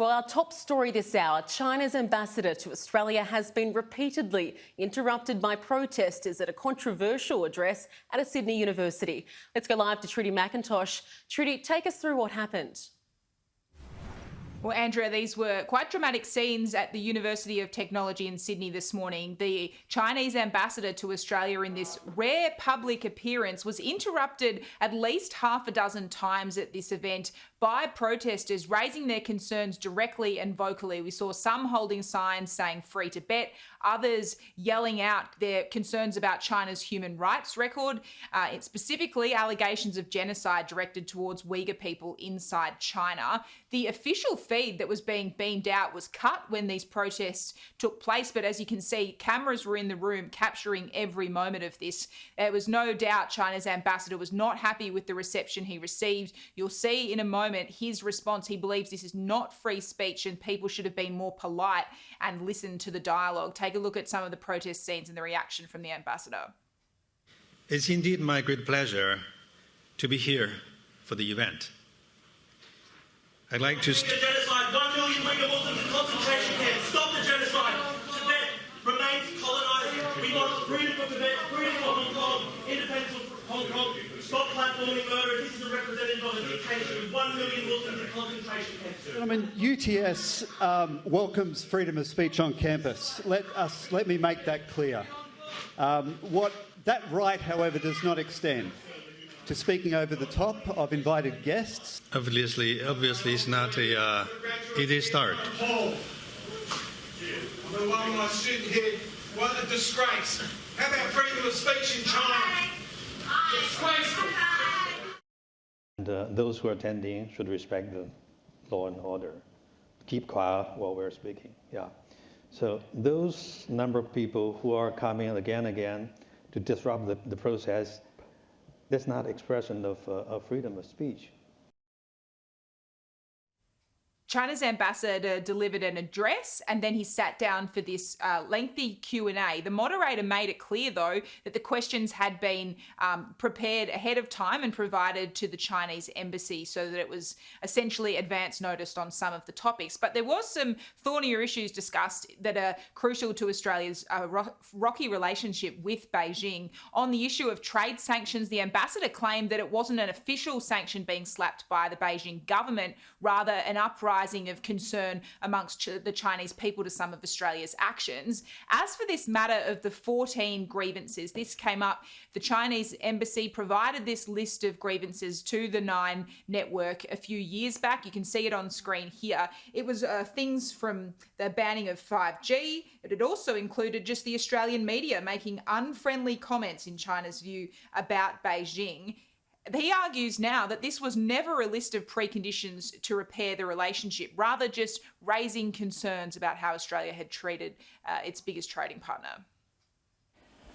Well, our top story this hour, China's ambassador to Australia has been repeatedly interrupted by protesters at a controversial address at a Sydney university. Let's go live to Trudy McIntosh. Trudy, take us through what happened. Well, Andrea, these were quite dramatic scenes at the University of Technology in Sydney this morning. The Chinese ambassador to Australia in this rare public appearance was interrupted at least half a dozen times at this event by protesters raising their concerns directly and vocally. We saw some holding signs saying free Tibet, others yelling out their concerns about China's human rights record, specifically allegations of genocide directed towards Uyghur people inside China. The official feed that was being beamed out was cut when these protests took place, but as you can see, cameras were in the room capturing every moment of this. There was no doubt China's ambassador was not happy with the reception he received. You'll see in a moment his response. He believes this is not free speech and people should have been more polite and listened to the dialogue. Take a look at some of the protest scenes and the reaction from the ambassador. It's indeed my great pleasure to be here for the event. I'd like to... genocide. 1 million Uyghur Muslims in concentration camps. Stop the genocide. Tibet remains colonised. We want freedom for Tibet, freedom for Hong Kong, independence for Hong Kong. Stop platforming murder. This is a representative of a dictatorship with 1 million Muslims in concentration camps. Gentlemen, UTS welcomes freedom of speech on campus. Let me make that clear. That right, however, does not extend to speaking over the top of invited guests. Obviously, it's not a easy start. I'm a long student here. What a disgrace. How about freedom of speech in China? Disgraceful. And those who are attending should respect the law and order. Keep quiet while we're speaking. Yeah. So those number of people who are coming again and again to disrupt the process, that's not expression of freedom of speech. China's ambassador delivered an address and then he sat down for this lengthy Q&A. The moderator made it clear, though, that the questions had been prepared ahead of time and provided to the Chinese embassy so that it was essentially advance noticed on some of the topics. But there was some thornier issues discussed that are crucial to Australia's rocky relationship with Beijing. On the issue of trade sanctions, the ambassador claimed that it wasn't an official sanction being slapped by the Beijing government, rather an uprising of concern amongst the Chinese people to some of Australia's actions. As for this matter of the 14 grievances, this came up. The Chinese embassy provided this list of grievances to the Nine network a few years back. You can see it on screen here. It was things from the banning of 5G. It had also included just the Australian media making unfriendly comments in China's view about Beijing. He argues now that this was never a list of preconditions to repair the relationship, rather just raising concerns about how Australia had treated its biggest trading partner.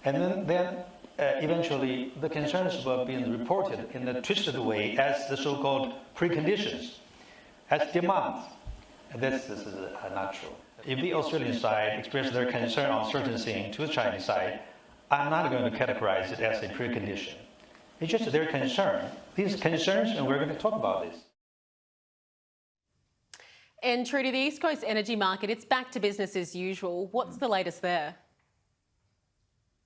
And then eventually the concerns were being reported in a twisted way as the so-called preconditions, as demands. And this is not true. If the Australian side expresses their concern on certain things to the Chinese side, I'm not going to categorize it as a precondition. It's just their concern. These concerns, and we're going to talk about this. And Trudy, the East Coast energy market, it's back to business as usual. What's the latest there?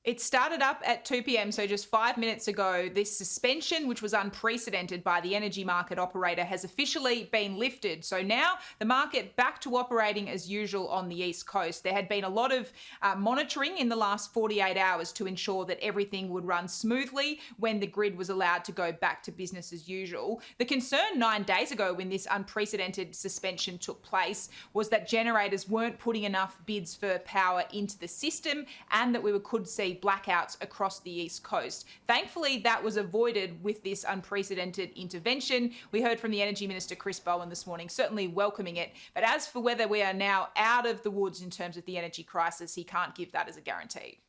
It started up at 2 p.m, so just 5 minutes ago. This suspension, which was unprecedented by the energy market operator, has officially been lifted. So now the market back to operating as usual on the East Coast. There had been a lot of monitoring in the last 48 hours to ensure that everything would run smoothly when the grid was allowed to go back to business as usual. The concern 9 days ago when this unprecedented suspension took place was that generators weren't putting enough bids for power into the system and that we could see blackouts across the East Coast. Thankfully, that was avoided with this unprecedented intervention. We heard from the Energy Minister, Chris Bowen, this morning, certainly welcoming it. But as for whether we are now out of the woods in terms of the energy crisis, he can't give that as a guarantee.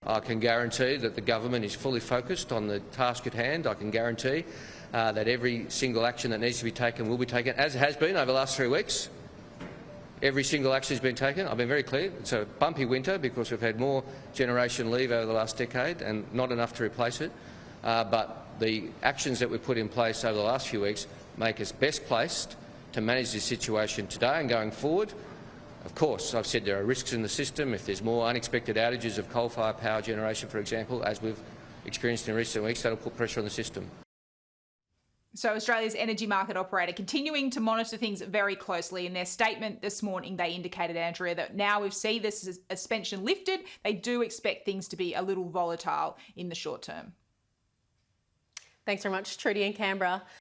I can guarantee that the government is fully focused on the task at hand. I can guarantee that every single action that needs to be taken will be taken, as it has been over the last 3 weeks. Every single action has been taken. I've been very clear. It's a bumpy winter because we've had more generation leave over the last decade and not enough to replace it. But the actions that we've put in place over the last few weeks make us best placed to manage this situation today and going forward. Of course, I've said there are risks in the system. If there's more unexpected outages of coal-fired power generation, for example, as we've experienced in recent weeks, that'll put pressure on the system. So Australia's energy market operator continuing to monitor things very closely. In their statement this morning, they indicated, Andrea, that now we've seen this suspension lifted, they do expect things to be a little volatile in the short term. Thanks very much, Trudy in Canberra.